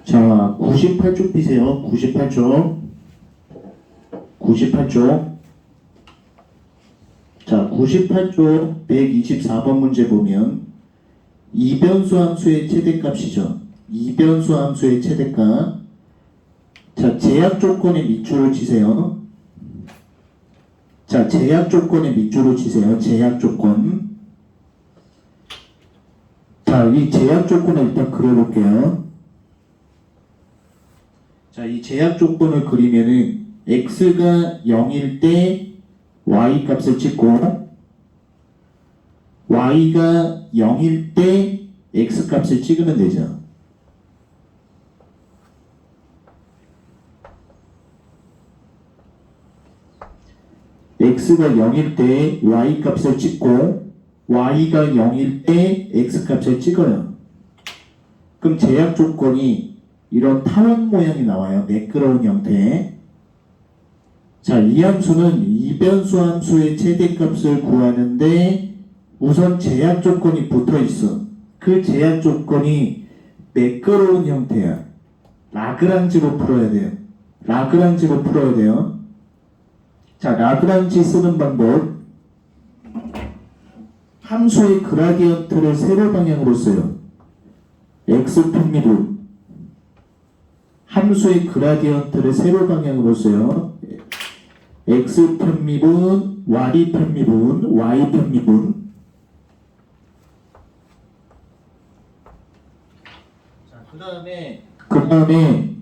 자, 98쪽 피세요. 98쪽. 98쪽. 자, 98쪽 124번 문제 보면 이변수 함수의 최대값이죠. 이변수 함수의 최대값. 자, 제약 조건의 밑줄을 치세요. 자, 제약 조건의 밑줄을 치세요. 제약 조건. 자, 이 제약 조건을 일단 그려볼게요. 자, 이 제약 조건을 그리면은 x가 0일 때 y 값을 찍고 y가 0일 때 x 값을 찍으면 되죠. x가 0일 때 y 값을 찍고 y가 0일 때 x 값을 찍어요. 그럼 제약 조건이 이런 타원 모양이 나와요. 매끄러운 형태. 자, 이 함수는 이변수 함수의 최대값을 구하는데 우선 제약 조건이 붙어 있어. 그 제약 조건이 매끄러운 형태야. 라그랑지로 풀어야 돼요. 라그랑지로 풀어야 돼요. 자, 라그랑지 쓰는 방법. 함수의 그라디언트를 세로 방향으로 써요. x 편미분. 함수의 그라디언트를 세로 방향으로 써요. x 편미분, y 편미분, y 편미분. 자, 그 다음에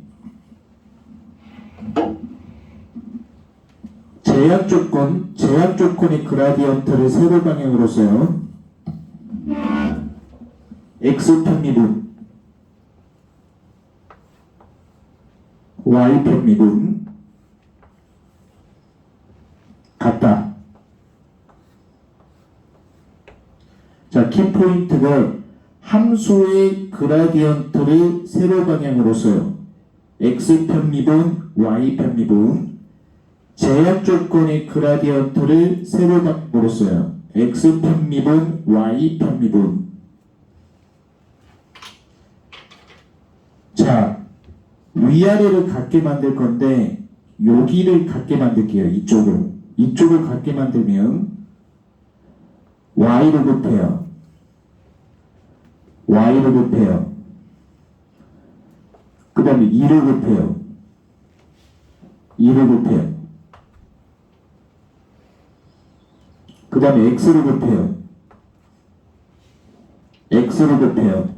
제약 조건의 그라디언트를 세로 방향으로 써요. x 편미분, y 편미분 같다. 자, 키포인트가 함수의 그라디언트를 세로 방향으로 써요. x 편미분, y 편미분. 제약 조건의 그라디언트를 세로 방향으로 써요. x 편미분, y 편미분. 자, 위아래를 같게 만들 건데 여기를 같게 만들게요. 이쪽을 같게 만들면 y로 곱해요. y로 곱해요. 그 다음에 2로 곱해요. 2로 곱해요. 그 다음에 x로 곱해요. x로 곱해요.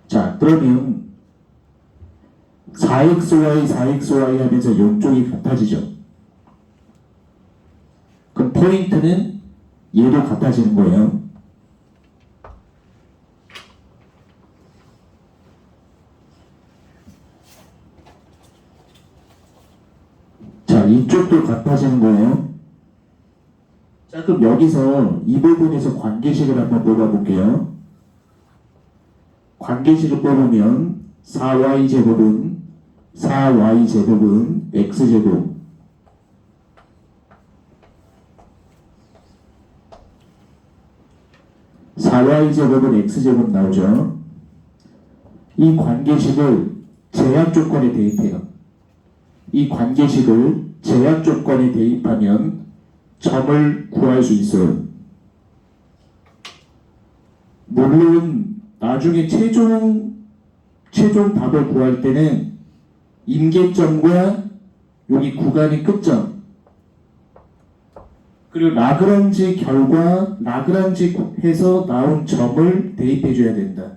자, 그러면 4xy, 4xy 하면서 이쪽이 같아지죠. 그럼 포인트는 얘도 같아지는 거예요. 자, 이쪽도 같아지는 거예요. 자, 그럼 여기서 이 부분에서 관계식을 한번 뽑아볼게요. 관계식을 뽑으면 4y제곱은 x제곱 4y제곱은 x제곱 나오죠. 이 관계식을 제약 조건에 대입해요. 이 관계식을 제약 조건에 대입하면 점을 구할 수 있어요. 물론 나중에 최종 답을 구할 때는 임계점과 여기 구간의 끝점 그리고 라그랑지 결과 라그랑지 해서 나온 점을 대입해 줘야 된다.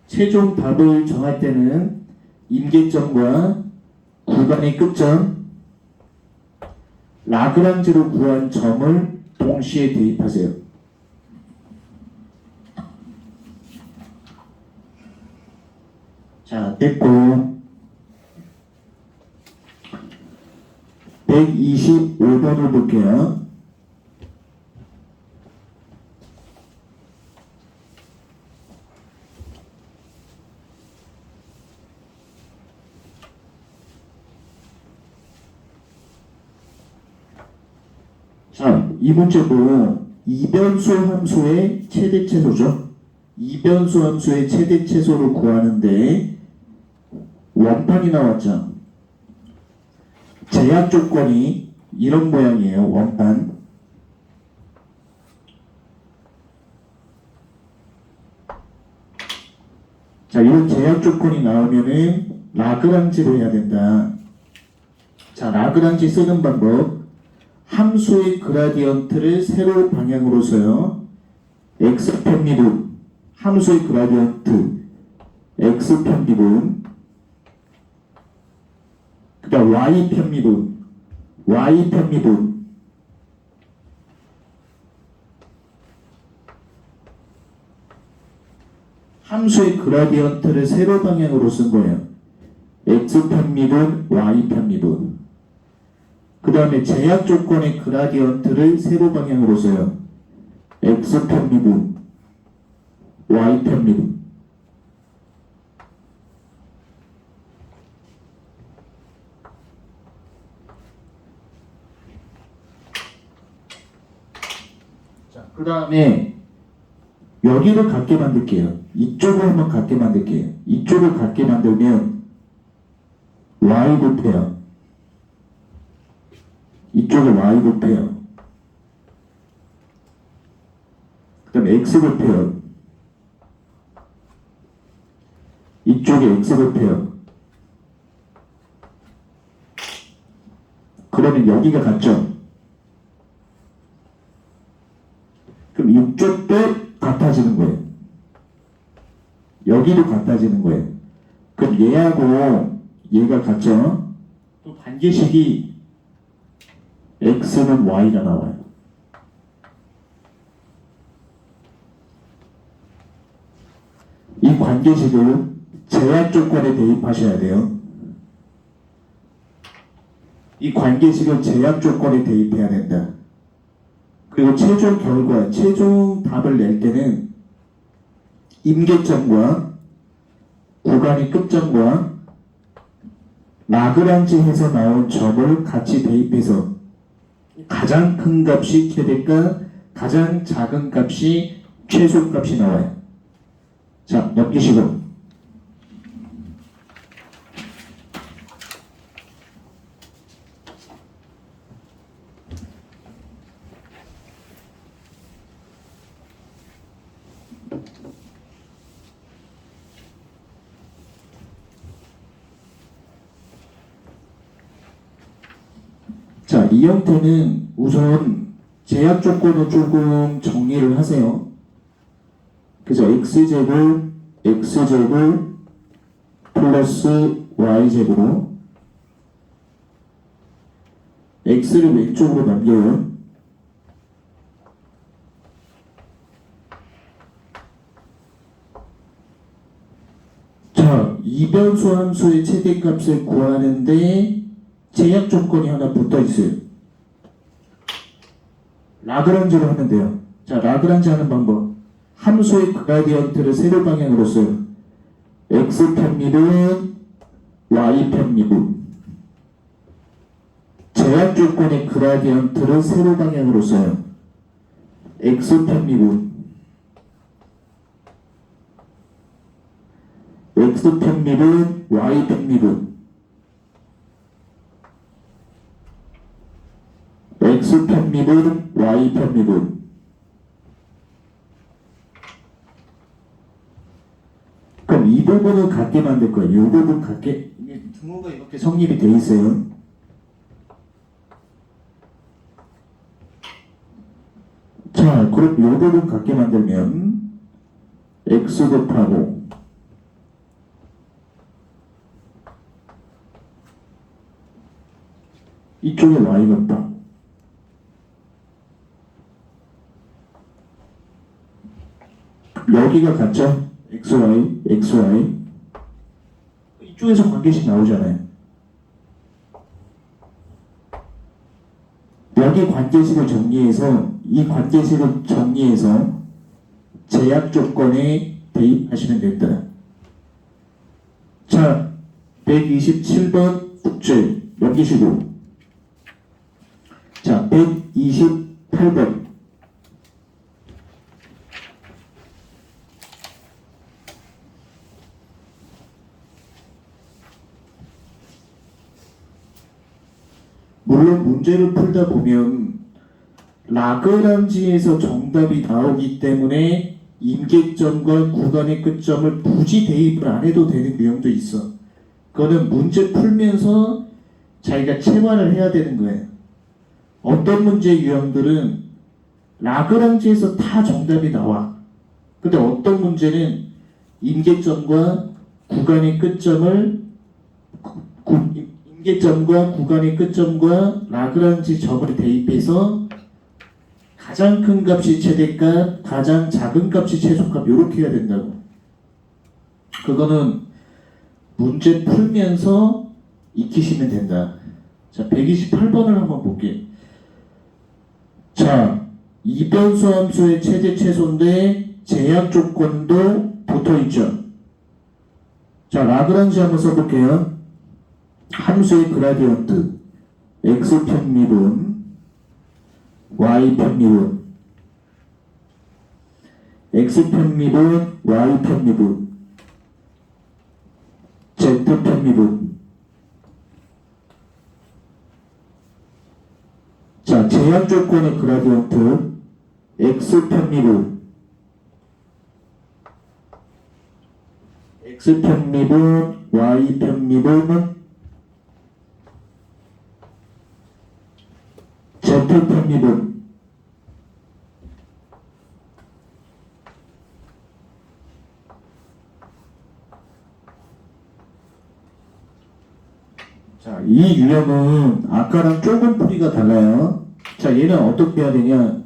최종 답을 정할 때는 임계점과 구간의 끝점 라그랑지로 구한 점을 동시에 대입하세요. 자, 됐고 125번을 볼게요. 자, 이 문제도 이변수 함수의 최대 최소죠. 이변수 함수의 최대 최소를 구하는데 원판이 나왔죠. 제약 조건이 이런 모양이에요. 원판. 자, 이 제약 조건이 나오면은 라그랑지로 해야 된다. 자, 라그랑지 쓰는 방법. 함수의 그라디언트를 세로 방향으로 써요. x 편미분. 함수의 그라디언트 x 편미분. 그 다음 y 편미분. y 편미분. 함수의 그라디언트를 세로 방향으로 쓴 거예요. x 편미분, y 편미분. 그 다음에 제약 조건의 그라디언트를 세로 방향으로 써요. x 편미분, y 편미분. 자, 그 다음에 여기를 같게 만들게요. 이쪽을 한번 같게 만들게요. 이쪽을 같게 만들면 y 곱해요. 이쪽에 y 곱해요. 그 다음에 x 곱해요. 이쪽에 x 곱해요. 그러면 여기가 같죠? 그럼 이쪽도 같아지는 거예요. 여기도 같아지는 거예요. 그럼 얘하고 얘가 같죠? 또 관계식이 x는 y가 나와요. 이 관계식을 제약 조건에 대입하셔야 돼요. 이 관계식을 제약 조건에 대입해야 된다. 그리고 최종 결과, 최종 답을 낼 때는 임계점과 구간의 끝점과 라그랑지에서 나온 점을 같이 대입해서 가장 큰 값이 최대값, 가장 작은 값이 최소값이 나와요. 자, 넘기시고. 자, 이 형태는 우선 제약 조건을 조금 정리를 하세요. 그죠? x제곱, x제곱, 플러스 y제곱. x를 왼쪽으로 넘겨요. 자, 이변수 함수의 최대값을 구하는데 제약 조건이 하나 붙어 있어요. 라그랑지로 하면 돼요. 자, 라그랑지 하는 방법. 함수의 그라디언트를 세로 방향으로 써요. x 편미분, y 편미분. 제약 조건의 그라디언트를 세로 방향으로 써요. x 편미분, x 편미분, y 편미분. x 편미분, y 편미분. 그럼 이 부분을 같게 만들 거예요. 이 부분 같게. 등호가 이렇게 성립이 돼 있어요. 자, 그럼 이 부분 같게 만들면 x 곱하고 이쪽에 y 곱하고 여기가 같죠? xy, xy. 이쪽에서 관계식 나오잖아요. 여기 관계식을 정리해서 이 관계식을 정리해서 제약 조건에 대입하시면 된다. 자, 127번 숙제 넘기시고. 자, 128번. 물론 문제를 풀다 보면 라그랑지에서 정답이 나오기 때문에 임계점과 구간의 끝점을 굳이 대입을 안 해도 되는 유형도 있어. 그거는 문제 풀면서 자기가 체화를 해야 되는 거예요. 어떤 문제 유형들은 라그랑지에서 다 정답이 나와. 근데 어떤 문제는 임계점과 구간의 끝점을 임계점과 구간의 끝점과 라그랑지 점을 대입해서 가장 큰 값이 최대값, 가장 작은 값이 최소값 이렇게 해야 된다고. 그거는 문제 풀면서 익히시면 된다. 자, 128번을 한번 볼게요. 자, 이변수 함수의 최대 최소인데 제약 조건도 붙어있죠. 자, 라그랑지 한번 써볼게요. 함수의 그라디언트 x 편미분 y 편미분 x 편미분 y 편미분 z 편미분. 자, 제약 조건의 그라디언트 x 편미분 x 편미분 y 편미분 z 편미분. 자, 이 유형은 아까랑 조금 풀이가 달라요. 자, 얘는 어떻게 해야 되냐?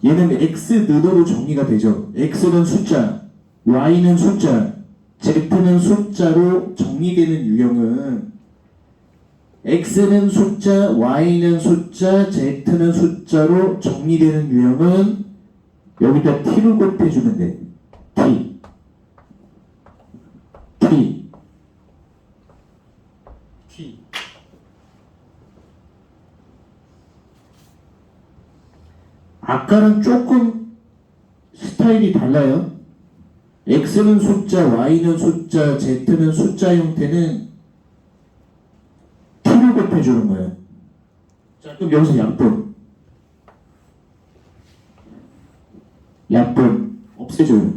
얘는 x 느도로 정리가 되죠. x는 숫자, y는 숫자, z는 숫자로 정리되는 유형은 x는 숫자, y는 숫자, z는 숫자로 정리되는 유형은 여기다 t를 곱해주면 돼. t. t. t. 아까랑 조금 스타일이 달라요. x는 숫자, y는 숫자, z는 숫자 형태는 t를 곱해주는 거예요. 자, 그럼 여기서 약분 없애줘요.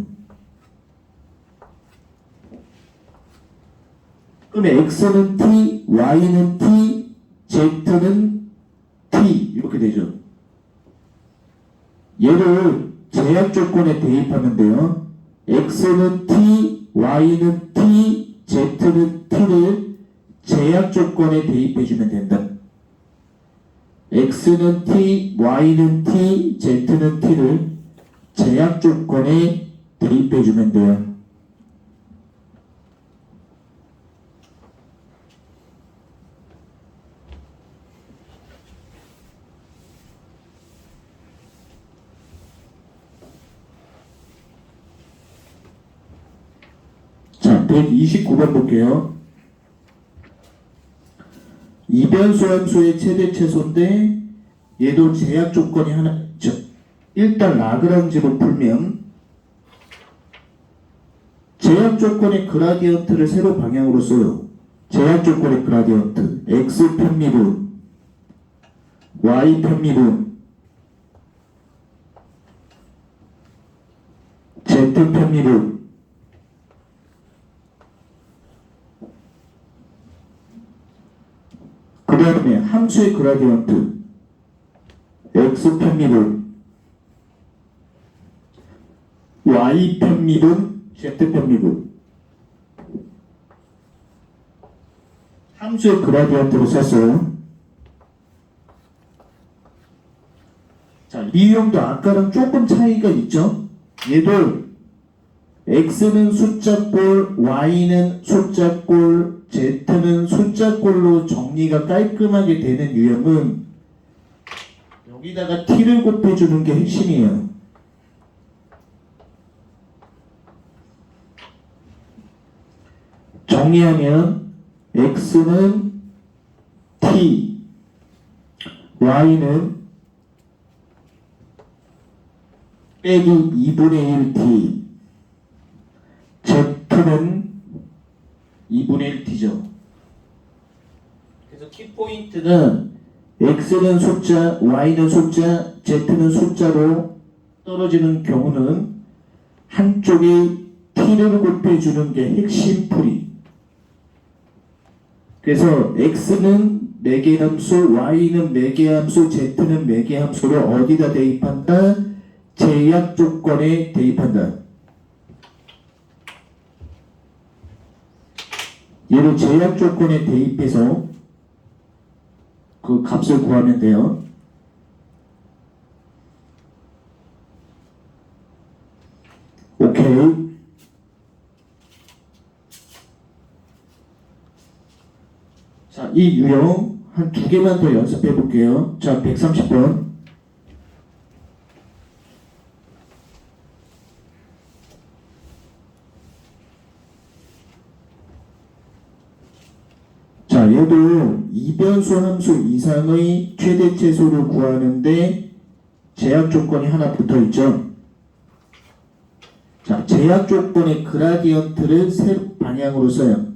그럼 x는 t, y는 t, z는 t 이렇게 되죠. 얘를 제약 조건에 대입하면 돼요. x는 t, y는 t, z는 t를 제약 조건에 대입해주면 된다. x는 t, y는 t, z는 t를 제약 조건에 대입해주면 돼요. 자, 129번 볼게요. 이변수 함수의 최대 최소인데 얘도 제약 조건이 하나 있죠. 일단 라그랑지로 풀면 제약 조건의 그라디언트를 세로 방향으로 써요. 제약 조건의 그라디언트 x 편미분 y 편미분 z 편미분. 그 다음에 함수의 그라디언트 x 편미분 y 편미분 z 편미분. 함수의 그라디언트로 썼어요. 자, 이 유형도 아까랑 조금 차이가 있죠. 얘도 x는 숫자꼴, y는 숫자꼴, z는 숫자꼴로 정리가 깔끔하게 되는 유형은 여기다가 t를 곱해주는 게 핵심이에요. 정리하면 x는 t, y는 빼기 2분의 1t, z는 2분의 1t죠. 그래서 키포인트는 x는 숫자, y는 숫자, z는 숫자로 떨어지는 경우는 한쪽이 t를 곱해주는 게 핵심 풀이. 그래서 x는 매개함수, y는 매개함수, z는 매개함수를 어디다 대입한다? 제약 조건에 대입한다. 얘를 제약 조건에 대입해서 그 값을 구하면 돼요. 오케이. 자, 이 유형 한 두 개만 더 연습해 볼게요. 자, 130번. 자, 얘도 이변수 함수 이상의 최대 최소를 구하는데 제약 조건이 하나 붙어 있죠. 자, 제약 조건의 그라디언트를 세 방향으로 써요.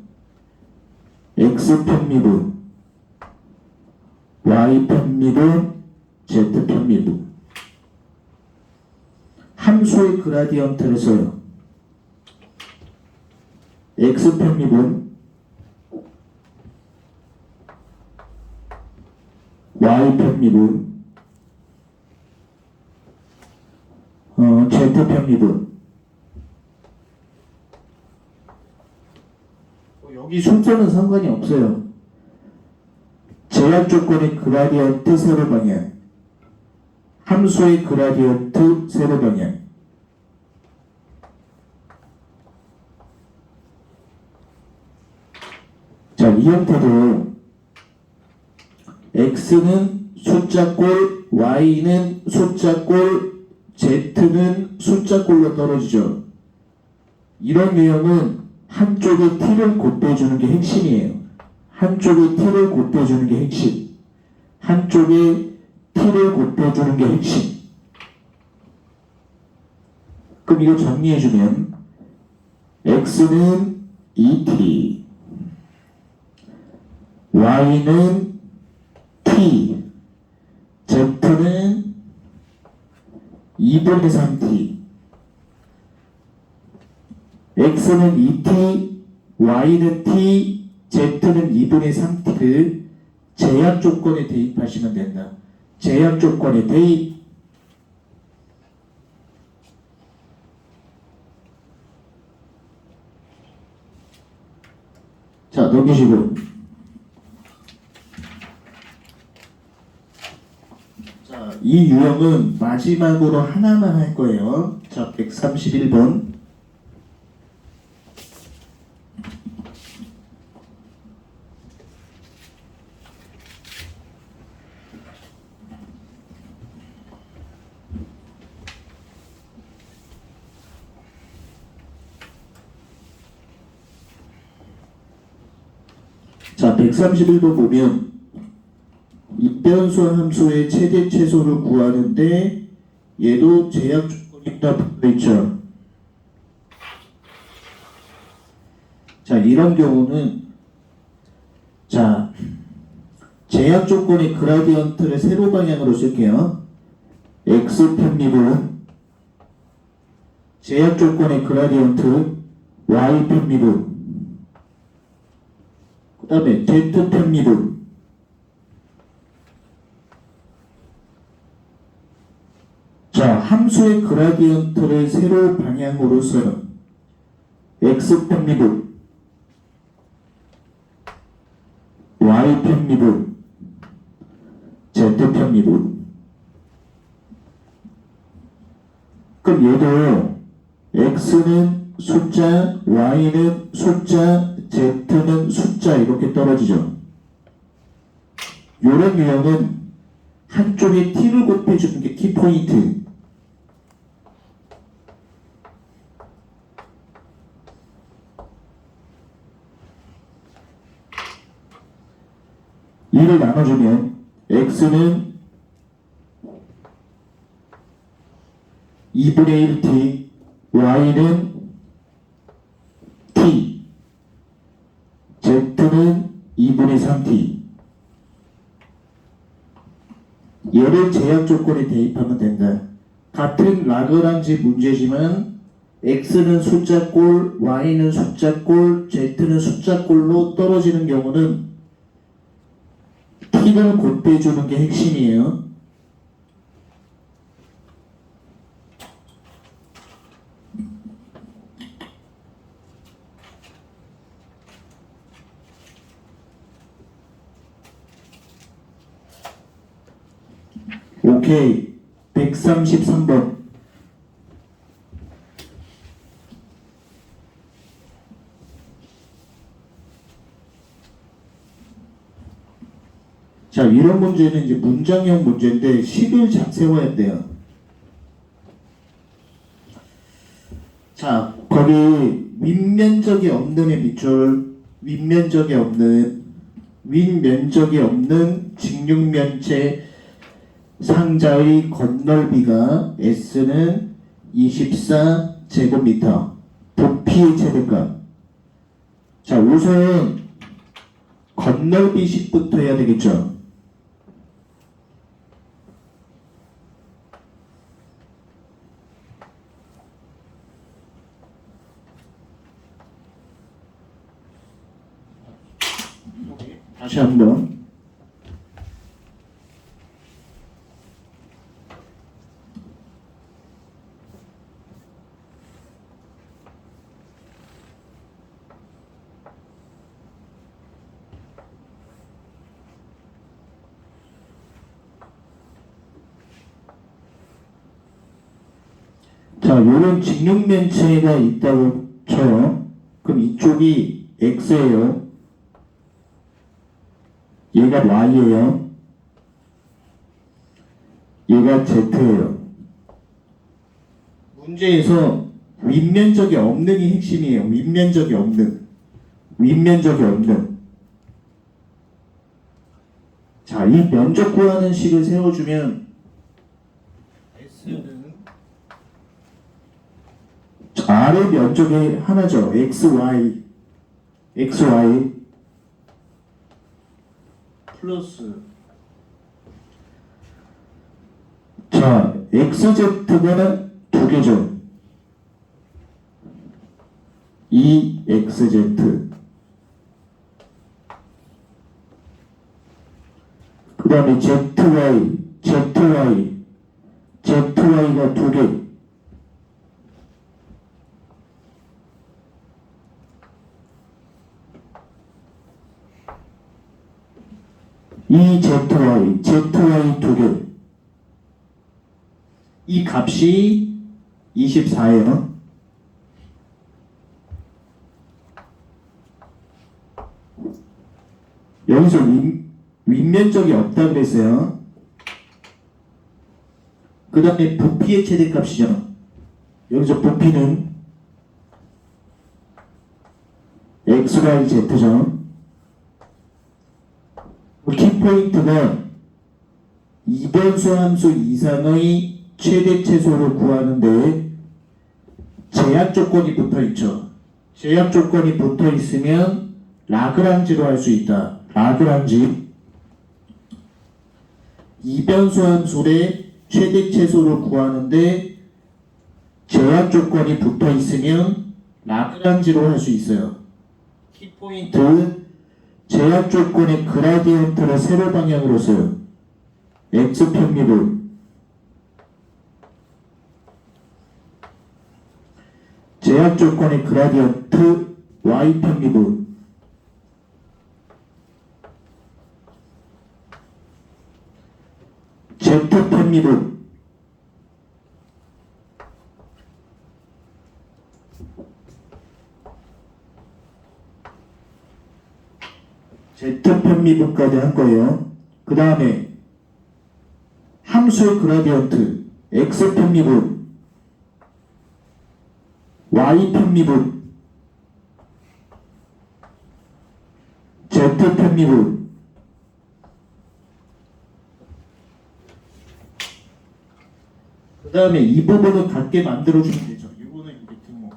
x 편미분, y 편미분, z 편미분. 함수의 그라디언트를 써요. x 편미분, y 편미분, z 편미분. 여기 순서는 상관이 없어요. 제약 조건의 그라디언트 세로 방향, 함수의 그라디언트 세로 방향. 자, 이 형태도 x는 숫자꼴, y는 숫자꼴, z는 숫자꼴로 떨어지죠. 이런 유형은 한쪽에 t를 곱해주는 게 핵심이에요. 한쪽에 t를 곱해주는 게 핵심. 한쪽에 t를 곱해주는 게 핵심. 그럼 이거 정리해주면 x는 2t, y는 t, z는 2분의 3t. x는 2t, y는 t, z는 2분의 3t를 제약 조건에 대입하시면 된다. 제약 조건에 대입. 자, 넘기시고. 자, 이 유형은 마지막으로 하나만 할 거예요. 자, 131번. 자, 131번 보면 이변수 함수의 최대 최소를 구하는데 얘도 제약 조건이 다 붙어있죠. 자, 이런 경우는 자, 제약 조건의 그라디언트를 세로 방향으로 쓸게요. x 편미분, 제약 조건의 그라디언트 y 편미분, 그 다음에 z 편미분. 자, 함수의 그라디언트를 세로 방향으로 써요. x 편미분, y 편미분, z 편미분. 그럼 얘도 x는 숫자, y는 숫자, z는 숫자 이렇게 떨어지죠. 이런 유형은 한쪽에 t를 곱해주는 게 키포인트. 이를 나눠주면 x는 2분의 1t, y는 t, z는 2분의 3t. 얘를 제약 조건에 대입하면 된다. 같은 라그랑지 문제지만 x는 숫자꼴, y는 숫자꼴, z는 숫자꼴로 떨어지는 경우는 t를 곱해주는 게 핵심이에요. 오케이. 133번. 자, 이런 문제는 이제 문장형 문제인데 식을 잘 세워야 돼요. 자, 거기 윗면적이 없는의 밑줄, 윗면적이 없는 직육면체 상자의 건널비가 S는 24제곱미터. 부피의 최대값. 자, 우선 건널비식부터 해야 되겠죠. 다시 한번. 자, 요런 직육면체가 있다고 쳐요. 그럼 이쪽이 x예요. 얘가 y예요. 얘가 z예요. 문제에서 윗면적이 없는이 핵심이에요. 윗면적이 없는. 자, 이 면적 구하는 식을 세워주면 S는 아래 면적이 하나죠. xy 플러스 자, xz가 두 개죠. 2xz 그 다음에 zy가 두 개. zy 두 개. 이 값이 24예요. 여기서 윗면적이 없다 그랬어요. 그 다음에 부피의 최대값이죠. 여기서 부피는 xyz죠. 키포인트가 이변수 함수 이상의 최대 최소를 구하는데 제약 조건이 붙어 있죠. 제약 조건이 붙어 있으면 라그랑지로 할 수 있다. 라그랑지. 이변수 함수의 최대 최소를 구하는데 제약 조건이 붙어 있으면 라그랑지로 할 수 있어요. 키포인트 제약 조건의 그라디언트를 세로 방향으로 써요. x 편미분 제약 조건의 그라디언트 y 편미분 z 편미분 z 편미분까지 한 거예요. 그 다음에 함수의 그라디언트 x 편미분 y 편미분 z 편미분 그 다음에 이 부분을 같게 만들어주면 되죠. 이거는 이제 등목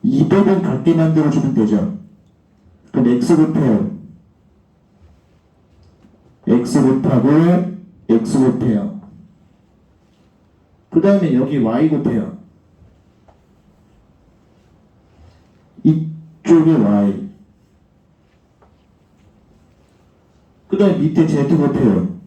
이 부분 같게 만들어주면 되죠. 그럼 x 곱해요 x 곱하고 x 곱해요. 그 다음에 여기 y 곱해요. 이쪽에 y. 그 다음에 밑에 z 곱해요.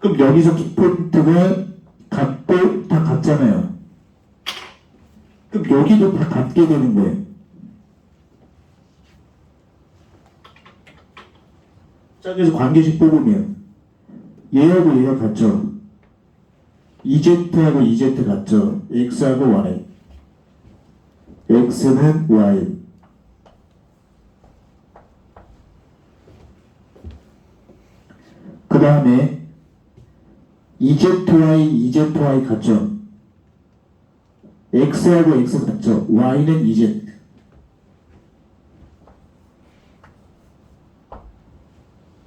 그럼 여기서 키포인트가 같고 다 같잖아요. 그럼 여기도 다 같게 되는 거예요. 자, 그래서 관계식 뽑으면 얘하고 얘가 같죠. EZ하고 EZ 같죠. X하고 Y. X는 Y. 그 다음에 EZY, EZY 같죠. X하고 X 같죠. Y는 EZ.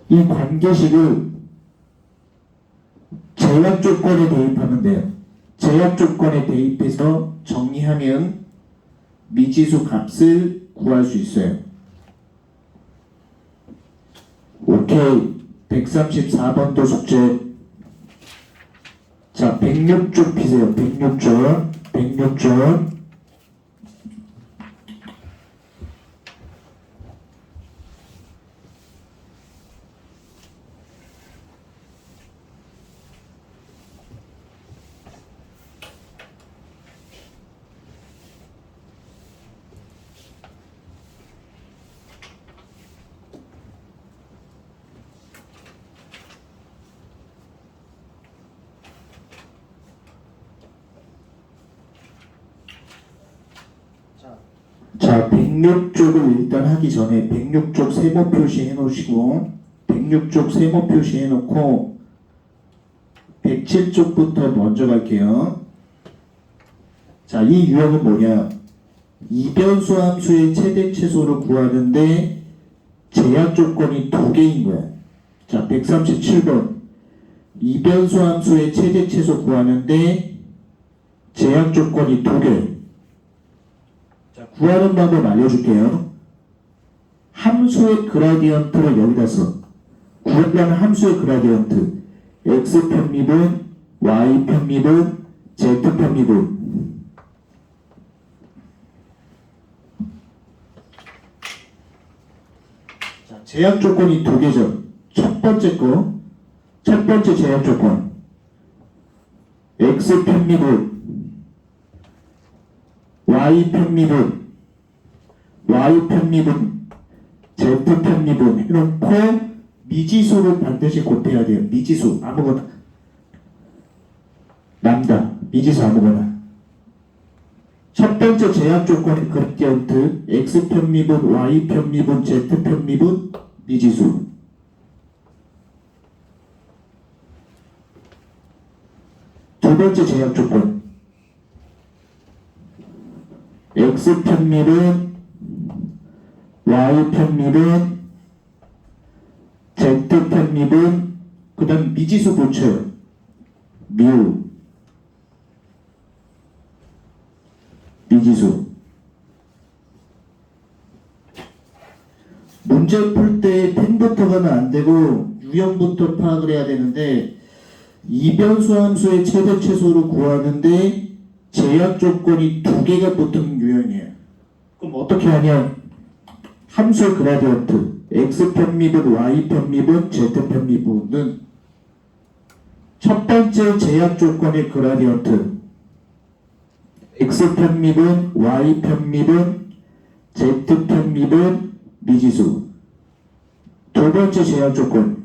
이 관계식을 제약 조건에 대입하면 돼요. 제약 조건에 대입해서 정리하면 미지수 값을 구할 수 있어요. 오케이. 134번도 숙제. 자, 106쪽 피세요. 106쪽. 106쪽. 자, 106쪽을 일단 하기 전에 106쪽 세모 표시 해놓으시고 106쪽 세모 표시 해놓고 107쪽부터 먼저 갈게요. 자, 이 유형은 뭐냐? 이변수 함수의 최대 최소를 구하는데 제약 조건이 두 개인 거야. 자, 137번 이변수 함수의 최대 최소 구하는데 제약 조건이 두 개. 자, 구하는 방법 알려줄게요. 함수의 그라디언트를 여기다 써. 구하려는 함수의 그라디언트. x 편미분, y 편미분, z 편미분. 자, 제약 조건이 두 개죠. 첫 번째 거, 첫 번째 제약 조건. x 편미분, y 편미분, y 편미분, z 편미분 해놓고 미지수를 반드시 곱해야 돼요. 미지수 아무거나. 람다 미지수 아무거나. 첫 번째 제약 조건의 그라디언트 x 편미분, y 편미분, z 편미분, 미지수. 두 번째 제약 조건 x 편미분, y 편미분, z 편미분, 그 다음 미지수 붙여요. 뮤 미지수. 문제 풀 때 펜부터 가면 안 되고 유형부터 파악을 해야 되는데 이변수 함수의 최대 최소를 구하는데 제약 조건이 두 개가 붙은 유형이에요. 그럼 어떻게 하냐? 함수의 그라디언트 x 편미분, y 편미분, z 편미분은 첫 번째 제약 조건의 그라디언트 x 편미분, y 편미분, z 편미분, 미지수. 두 번째 제약 조건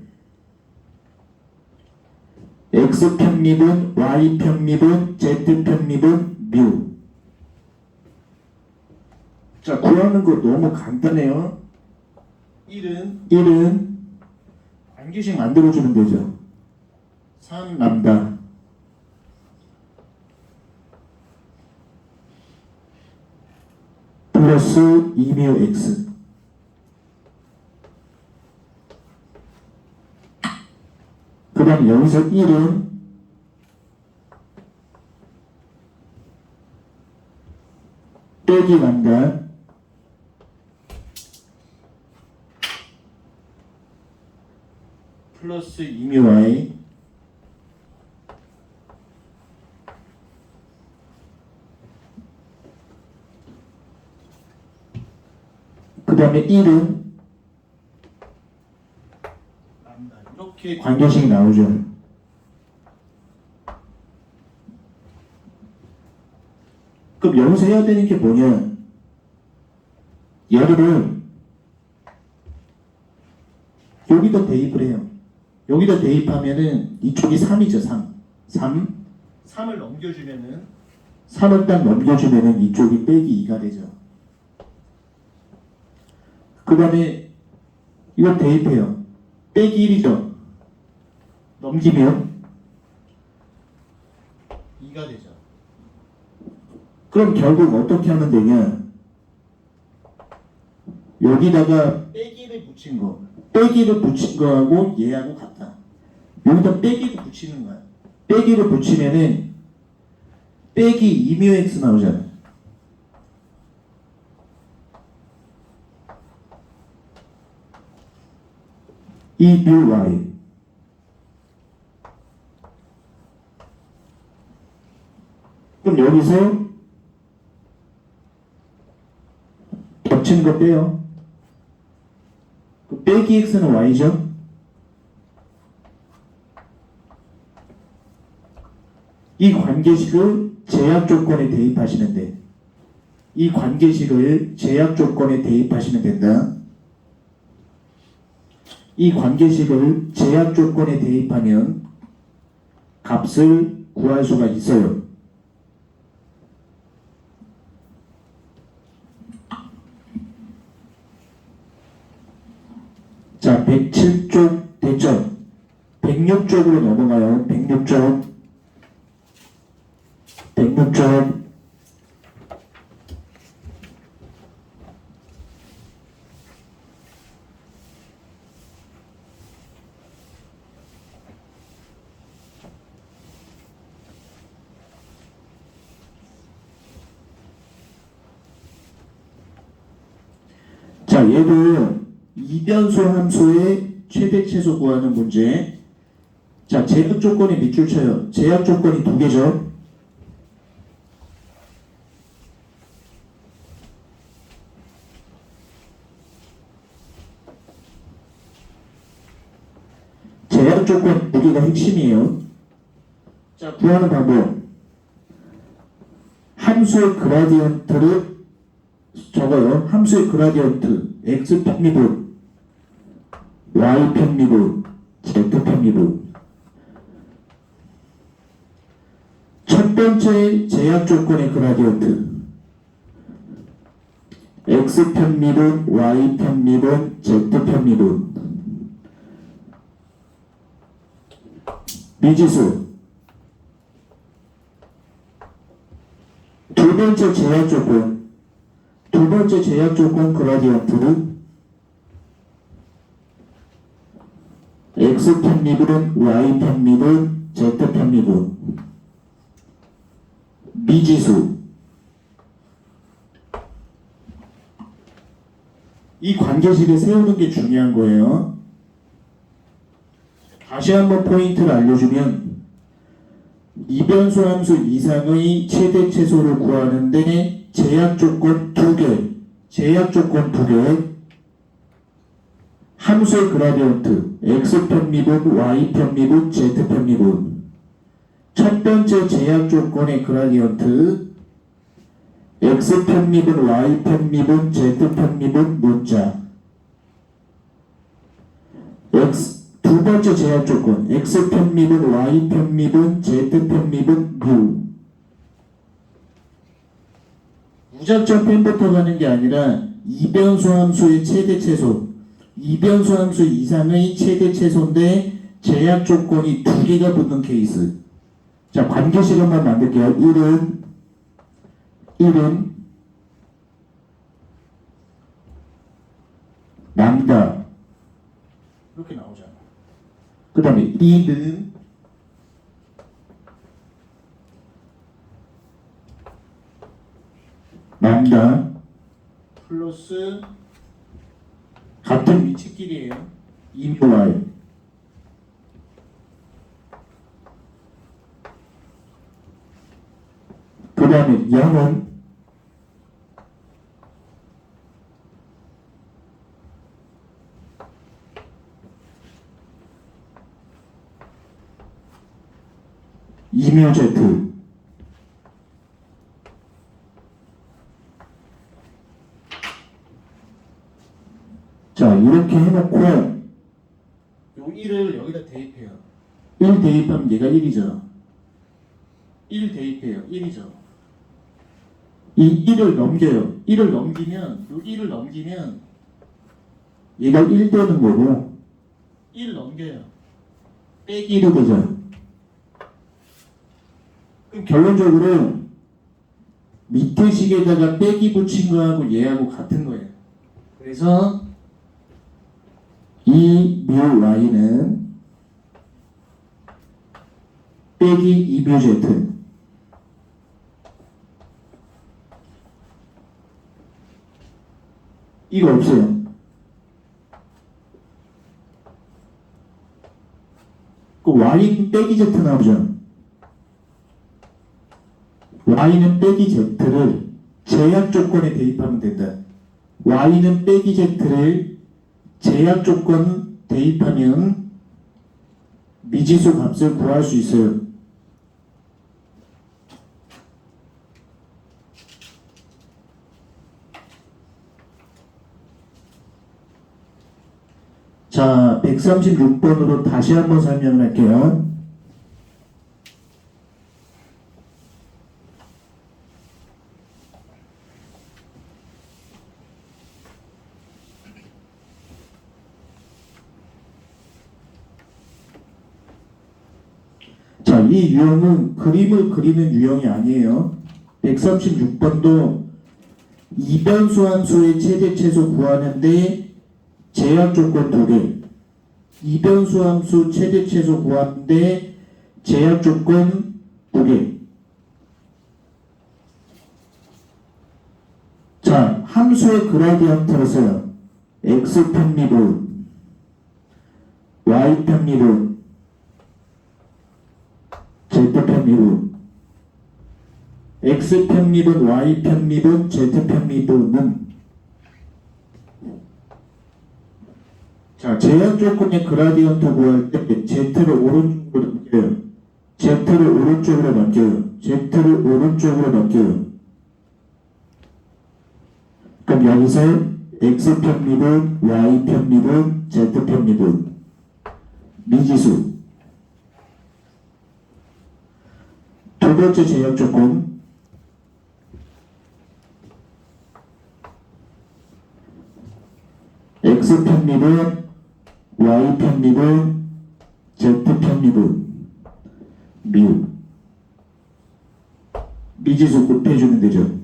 x 편미분, y 편미분, z 편미분, 뮤. 자, 구하는 거 너무 간단해요. 1은 관계식 만들어주면 되죠. 3 람다 플러스 2뮤 x. 그 다음 여기서 1은 빼기 람다 플러스 2미 y 그 다음에 1은 이렇게 관계식이 나오죠. 그럼 여기서 해야 되는 게 뭐냐? 얘를 여기다 대입을 해요. 여기다 대입하면은 이쪽이 3이죠. 3을 넘겨주면은 3을 딱 넘겨주면은 이쪽이 빼기 2가 되죠. 그 다음에 이걸 대입해요. 빼기 1이죠. 넘기면 2가 되죠. 그럼 결국 어떻게 하면 되냐? 여기다가 빼기를 붙인 거. 빼기를 붙인 거하고 얘하고 같다. 여기다 빼기를 붙이는 거야. 빼기를 붙이면은 빼기 2μx 나오잖아. 이 μy. 그럼 여기서 겹치는 거 빼요. 빼기 x는 y죠. 이 관계식을 제약 조건에 대입하시면 돼. 이 관계식을 제약 조건에 대입하시면 된다. 이 관계식을 제약 조건에 대입하면 값을 구할 수가 있어요. 자, 107쪽 됐죠? 106쪽으로 넘어가요. 106쪽. 자, 얘도 이변수 함수의 최대 최소 구하는 문제. 자, 제약 조건이 밑줄 쳐요. 제약 조건이 두 개죠. 제약 조건 두 개가 핵심이에요. 자, 구하는 방법. 함수의 그라디언트를 적어요. 함수의 그라디언트 x 편미분, y 편미분, z 편미분. 첫 번째 제약 조건의 그라디언트 x 편미분, y 편미분, z 편미분. 미지수. 두 번째 제약 조건. 두 번째 제약 조건 그라디언트는 x 편미분, y 편미분, z 편미분. 미지수. 이 관계식을 세우는 게 중요한 거예요. 다시 한번 포인트를 알려주면 이변수 함수 이상의 최대 최소를 구하는데 제약 조건 두 개, 함수의 그라디언트 x 편미분, y 편미분, z 편미분. 첫 번째 제약 조건의 그라디언트 x 편미분, y 편미분, z 편미분 문자. 두 번째 제약 조건 x 편미분, y 편미분, z 편미분 무. 무작정 펜부터 가는 게 아니라 이변수 함수의 최대 최소, 이변수 함수 이상의 최대 최소인데 제약 조건이 두 개가 붙는 케이스. 자, 관계식 한번 만들게요. 1은 람다 이렇게 나오잖아. 그 다음에 2는 람다 플러스 같은 위치끼리예요. 2μy. 다음에 0은 이묘 Z. 자, 이렇게 해놓고 요 1을 여기다 대입해요. 1 대입하면 얘가 1이죠. 1 대입해요. 1이죠. 이 1을 넘겨요. 1을 넘기면 요 1을 넘기면 얘가 1 되는 거고 1 넘겨요. 빼기 1이 되죠. 그럼 결론적으로 밑에 식에다가 빼기 붙인 거하고 얘하고 같은 거예요. 그래서 이 묘 y는 빼기 2묘 z. 이거 없어요. 그 y는 빼기 z 나오죠. y는 빼기 z를 제약 조건에 대입하면 된다. y는 빼기 z를 제약 조건 대입하면 미지수 값을 구할 수 있어요. 자, 136번으로 다시 한번 설명을 할게요. 자, 이 유형은 그림을 그리는 유형이 아니에요. 136번도 이변수 함수의 최대 최소 구하는데 제약 조건 2개. 이변수 함수 최대 최소 구하는데 제약 조건 2개. 자, 함수의 그라디언트를 써요. x 편미분, y 편미분, z 편미분. x 편미분, y 편미분, z 편미분은 자, 제약 조건의 그라디언트 구할 때 z를 오른쪽으로 넘겨요. z를 오른쪽으로 넘겨요. z를 오른쪽으로 넘겨요. 그럼 여기서 x 편미분, y 편미분, z 편미분 미지수. 두 번째 제약 조건 x 편미분, y 편미분, z 편미분 미지수 곱해주면 되죠.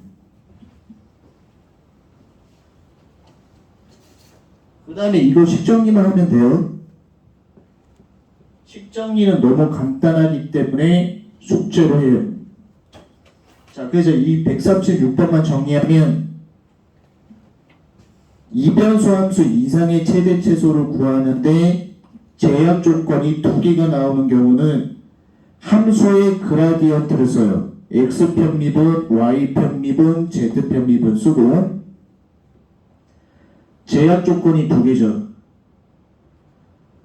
그 다음에 이거 식정리만 하면 돼요. 식정리는 너무 간단하기 때문에 숙제로 해요. 자, 그래서 이 136번만 정리하면 이변수 함수 이상의 최대 최소를 구하는데 제약 조건이 2개가 나오는 경우는 함수의 그라디언트를 써요. x 편미분, y 편미분, z 편미분 쓰고 제약 조건이 2개죠.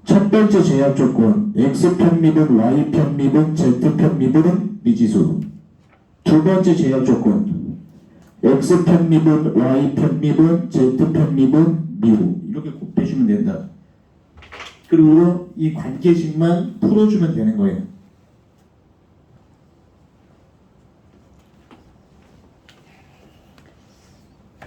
첫 번째 제약 조건 x 편미분, y 편미분, z 편미분은 미지수. 두 번째 제약 조건 x 편미분, y 편미분, z 편미분 미루. 이렇게 곱해주면 된다. 그리고 이 관계식만 풀어주면 되는 거예요.